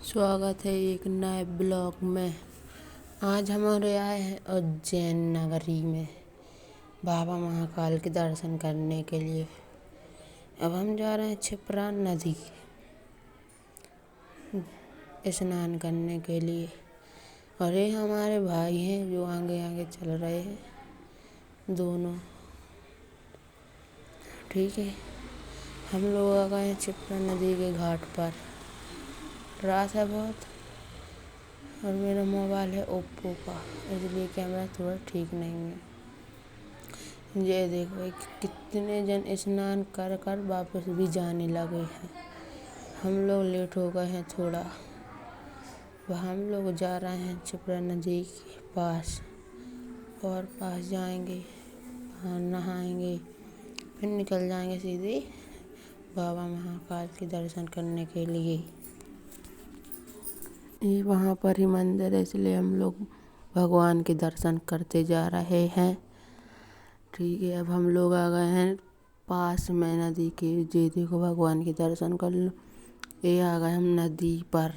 स्वागत है एक नए ब्लॉग में। आज हमारे आए हैं उज्जैन नगरी में बाबा महाकाल के दर्शन करने के लिए। अब हम जा रहे हैं क्षिप्रा नदी स्नान करने के लिए। और ये हमारे भाई हैं जो आगे आगे चल रहे हैं दोनों। ठीक है, हम लोग आ गए हैं क्षिप्रा नदी के घाट पर। रात है बहुत और मेरा मोबाइल है ओप्पो का, इसलिए कैमरा थोड़ा ठीक नहीं है। ये देखो भाई कितने जन स्नान कर कर वापस भी जाने लगे हैं। हम लोग लेट हो गए हैं थोड़ा। हम लोग जा रहे हैं क्षिप्रा नदी के पास और पास जाएंगे, वहाँ नहाएंगे, फिर निकल जाएंगे सीधे बाबा महाकाल के दर्शन करने के लिए। ये वहाँ पर ही मंदिर है, इसलिए हम लोग भगवान के दर्शन करते जा रहे हैं। ठीक है, अब हम लोग आ गए हैं पास में नदी के। ये देखो भगवान के दर्शन कर लो। ये आ गए हम नदी पर।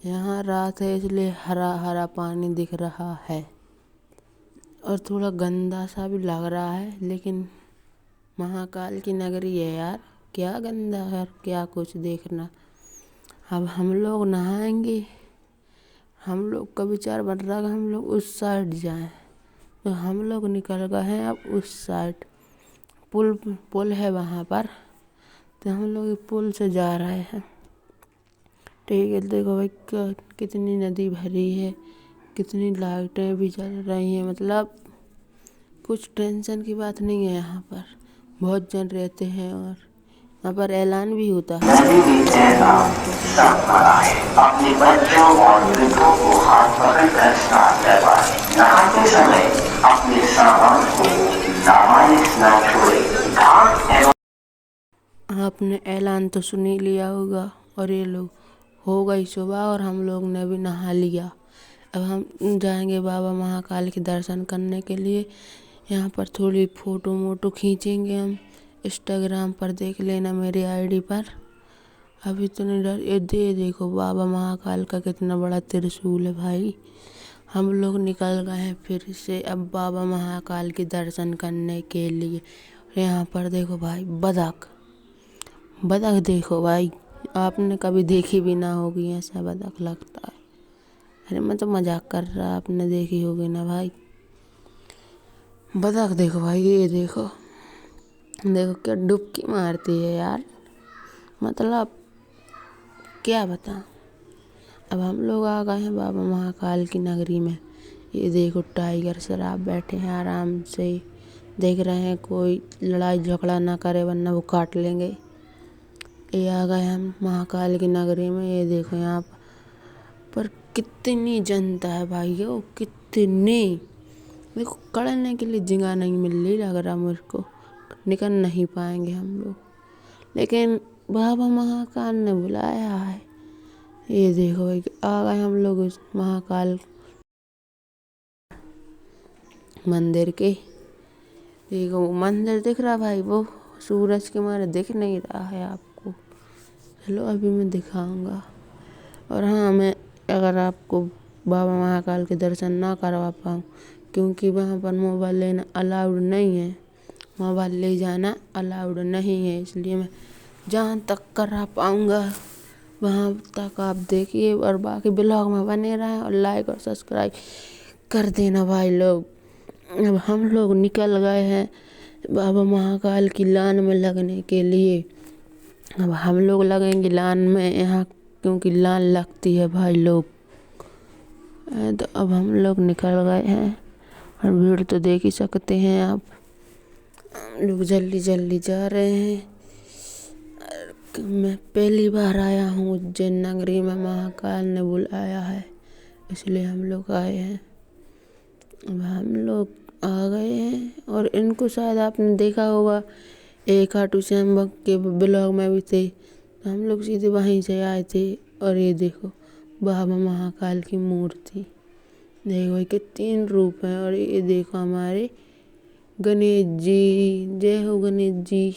यहाँ रात है इसलिए हरा हरा पानी दिख रहा है और थोड़ा गंदा सा भी लग रहा है, लेकिन महाकाल की नगरी है यार, क्या गंदा है क्या कुछ देखना। अब हम लोग नहाएंगे। हम लोग का विचार बन रहा है हम लोग उस साइड जाएं, तो हम लोग निकल गए हैं अब उस साइड। पुल है वहाँ पर, तो हम लोग पुल से जा रहे हैं। ठीक है, देखो भाई कितनी नदी भरी है, कितनी लाइटें भी जल रही हैं। मतलब कुछ टेंशन की बात नहीं है। यहाँ पर बहुत जन रहते हैं और यहाँ पर ऐलान भी होता है। अपने बच्चों और वृद्धों को हाथ पकड़कर स्नान करवाएं। नहाते समय अपने सामान को नामालिश न छोड़ें। आपने ऐलान तो सुन ही लिया होगा। और ये लोग हो गई सुबह और हम लोग ने भी नहा लिया। अब हम जाएंगे बाबा महाकाल के दर्शन करने के लिए। यहाँ पर थोड़ी फोटो खींचेंगे हम। इंस्टाग्राम पर देख लेना मेरी आईडी पर। अभी तो नहीं डर। ये देखो बाबा महाकाल का कितना बड़ा त्रिशूल है भाई। हम लोग निकल गए हैं फिर से अब बाबा महाकाल के दर्शन करने के लिए। यहाँ पर देखो भाई बतख देखो भाई, आपने कभी देखी भी ना होगी ऐसा बतख लगता है। अरे मैं तो मजाक कर रहा, आपने देखी होगी ना भाई। बतख देखो भाई, ये देखो क्या डुबकी मारती है यार, मतलब क्या बताऊं। अब हम लोग आ गए हैं बाबा महाकाल की नगरी में। ये देखो टाइगर शराब बैठे हैं आराम से, देख रहे हैं कोई लड़ाई झगड़ा ना करे वरना वो काट लेंगे। ये आ गए हम महाकाल की नगरी में। ये देखो यहाँ पर कितनी जनता है भाई, वो कितनी। देखो कड़ने के लिए जगह नहीं मिल रही, लग रहा मुझे को निकल नहीं पाएंगे हम लोग, लेकिन बाबा महाकाल ने बुलाया है। ये देखो भाई आ गए हम लोग उस महाकाल मंदिर के। देखो मंदिर दिख रहा भाई, वो सूरज के मारे दिख नहीं रहा है आपको। चलो अभी मैं दिखाऊंगा। और हाँ, मैं अगर आपको बाबा महाकाल के दर्शन ना करवा पाऊँ, क्योंकि वहाँ पर मोबाइल लेना अलाउड नहीं है, मोबाइल ले जाना अलाउड नहीं है, इसलिए मैं जहाँ तक करा पाऊँगा वहाँ तक आप देखिए। और बाकी ब्लॉग में बने रहें और लाइक और सब्सक्राइब कर देना भाई लोग। अब हम लोग निकल गए हैं बाबा महाकाल की लाइन में लगने के लिए। अब हम लोग लगेंगे लाइन में यहाँ, क्योंकि लाइन लगती है भाई लोग। तो अब हम लोग निकल गए हैं और भीड़ तो देख ही सकते हैं आप। हम लोग जल्दी जल्दी जा रहे हैं। मैं पहली बार आया हूँ उज्जैन नगरी में, महाकाल ने बुलाया है इसलिए हम लोग आए हैं। अब हम लोग आ गए हैं और इनको शायद आपने देखा होगा, एक खाटू श्याम के ब्लॉग में भी थे, तो हम लोग सीधे वहीं से आए थे। और ये देखो बाबा महाकाल की मूर्ति, देखो के 3 रूप हैं। और ये देखो हमारे गणेश जी, जय हो गणेश जी।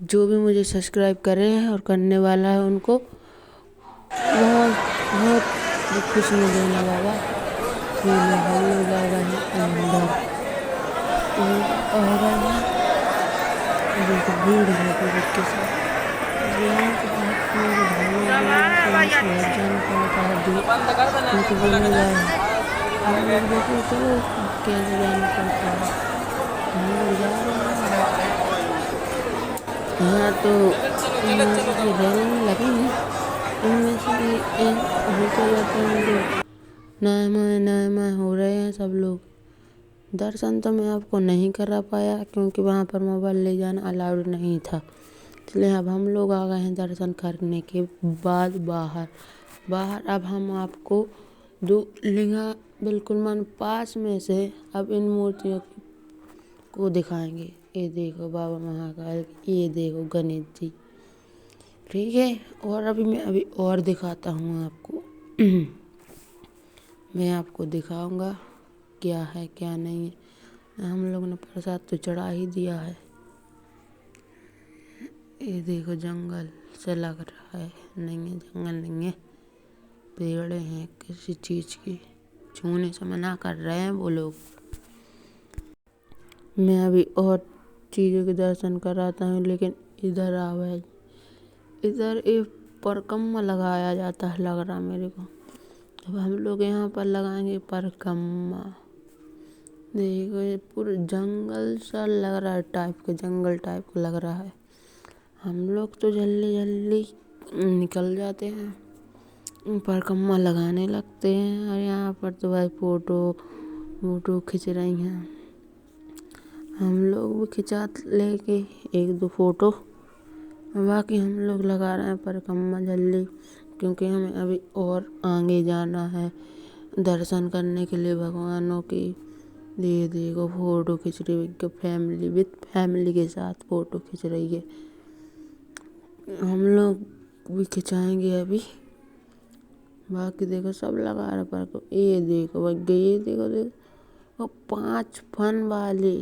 जो भी मुझे सब्सक्राइब कर रहे हैं और करने वाला है उनको बहुत बहुत खुशी में देना बाबा। फिर हम लोग आ गए हैं अंदर और देखो भीड़ है पूरे के साथ। यहाँ के बहुत मेरे भाई शहर जाना पड़ता है क्योंकि बोले जाए हम लोग देखो चलो कैसे जाना पड़ता है। हम लोग जा रहे हैं यहाँ तो रेलिंग लगी है इनमें से होते जाते हैं लोग नए हो रहे हैं सब लोग। दर्शन तो मैं आपको नहीं करा पाया क्योंकि वहाँ पर मोबाइल ले जाना अलाउड नहीं था, इसलिए अब हम लोग आ गए हैं दर्शन करने के बाद बाहर। अब हम आपको दो लिंगा बिल्कुल मन पास में से अब इन मूर्तियों को दिखाएंगे। ये देखो बाबा महाकाल, ये देखो गणेश जी, ठीक है। और मैं और दिखाता हूँ आपको मैं आपको दिखाऊंगा क्या है क्या नहीं है। हम लोग ने प्रसाद तो चढ़ा ही दिया है। ये देखो जंगल से लग रहा है, नहीं है जंगल नहीं है, पेड़ हैं किसी चीज की, छूने से मना कर रहे हैं वो लोग। मैं अभी और चीज़ों के दर्शन कराता हूँ, लेकिन इधर आओ है, इधर एक परकम्मा लगाया जाता है लग रहा मेरे को। अब हम लोग यहाँ पर लगाएंगे परकम्मा। देखो ये पूरा जंगल सा लग रहा है, जंगल टाइप का लग रहा है। हम लोग तो जल्दी निकल जाते हैं, परकम्मा लगाने लगते हैं। और यहाँ पर तो भाई फोटो खींच रही हैं, हम लोग भी खिंचा लेके एक दो फोटो। बाकी हम लोग लगा रहे हैं परकम्मा जल्दी, क्योंकि हमें अभी और आगे जाना है दर्शन करने के लिए भगवानों की। ये देखो फोटो खींच रही है फैमिली के साथ फोटो खींच रही है। हम लोग भी खिंचाएंगे अभी। बाकी देखो सब लगा रहे पर ये देखो भैया, ये देखो 5 फन वाले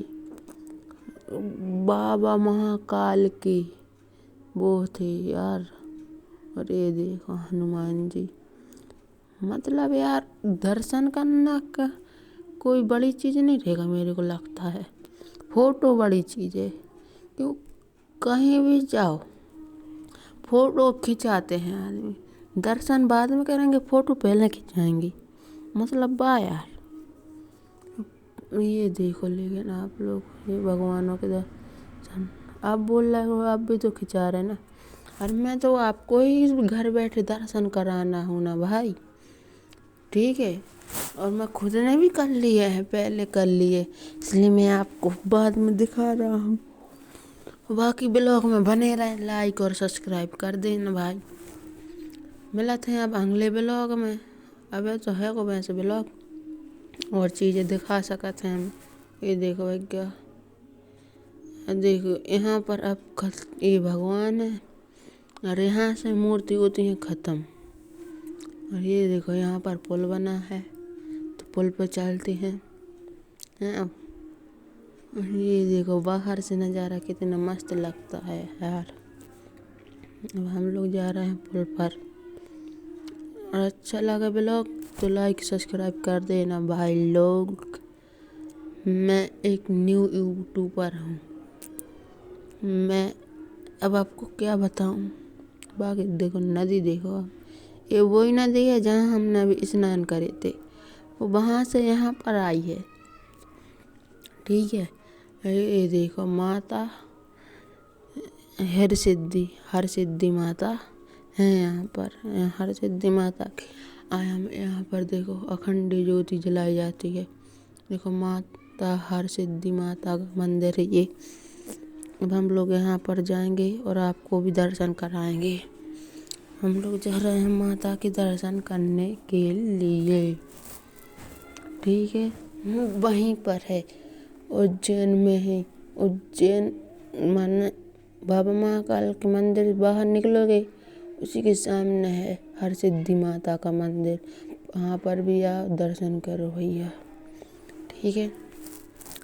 बाबा महाकाल की वो थे यार। और ये देखो हनुमान जी, मतलब यार दर्शन करना का कोई बड़ी चीज़ नहीं रहेगा, मेरे को लगता है फोटो बड़ी चीज़ है। क्यों कहीं भी जाओ फोटो खिंचाते हैं आदमी, दर्शन बाद में करेंगे फोटो पहले खिंचाएंगे, मतलब बा यार। ये देखो लेकिन आप लोग ये भगवानों के दर्शन आप बोल रहे हो, आप भी तो खिंचा रहे ना। और मैं तो आपको ही घर बैठे दर्शन कराना हूँ ना भाई, ठीक है। और मैं खुद ने भी कर लिए हैं, पहले कर लिए, इसलिए मैं आपको बाद में दिखा रहा हूँ। बाकी ब्लॉग में बने रहें, लाइक और सब्सक्राइब कर देना भाई। मिला थे अब अगले ब्लॉग में, अब तो है को वैसे ब्लॉग और चीज़ें दिखा सकते हैं हम। ये देखो भैया, देखो यहाँ पर अब ये भगवान है और यहाँ से मूर्ति होती है ख़त्म। और ये देखो यहाँ पर पुल बना है, तो पुल पर चलते हैं। और ये देखो बाहर से नज़ारा कितना मस्त लगता है यार। अब हम लोग जा रहे हैं पुल पर। और अच्छा लगा ब्लॉग तो लाइक सब्सक्राइब कर देना भाई लोग। मैं एक न्यू यूट्यूबर हूँ, मैं अब आपको क्या बताऊँ। बाकी देखो नदी, देखो ये वही नदी है जहाँ हमने अभी स्नान करे थे, वो वहाँ से यहाँ पर आई है, ठीक है। ये देखो माता हर सिद्धि माता है यहाँ पर, हर सिद्धि माता की आया में यहाँ पर देखो अखंड ज्योति जलाई जाती है। देखो माता हर सिद्धि माता का मंदिर है ये। अब हम लोग यहाँ पर जाएंगे और आपको भी दर्शन कराएंगे। हम लोग जा रहे हैं माता के दर्शन करने के लिए, ठीक है। वहीं पर है, उज्जैन में है। उज्जैन माने बाबा महाकाल के मंदिर, बाहर निकलोगे उसी के सामने है हर सिद्धि माता का मंदिर। वहाँ पर भी आओ दर्शन करो भैया, ठीक है।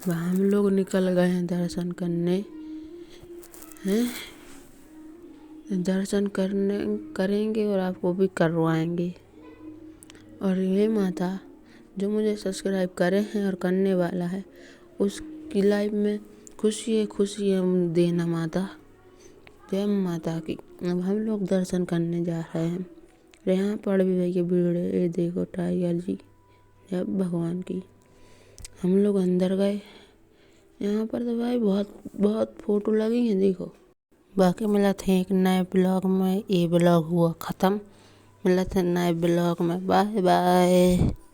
वहाँ हम लोग निकल गए हैं दर्शन करने हैं। दर्शन करेंगे और आपको भी करवाएंगे। और ये माता जो मुझे सब्सक्राइब करे हैं और करने वाला है उसकी लाइफ में खुशी देना माता। जय माता की। अब हम लोग दर्शन करने जा रहे हैं। यहाँ पर भी भैया भीड़ है, ये देखो टाइगर जी, जय भगवान की। हम लोग अंदर गए, यहाँ पर तो भाई बहुत बहुत फोटो लगी हैं देखो। बाकी मिलत है एक नए ब्लॉग में। ये ब्लॉग हुआ ख़त्म। मिलत है नए ब्लॉग में। Bye bye.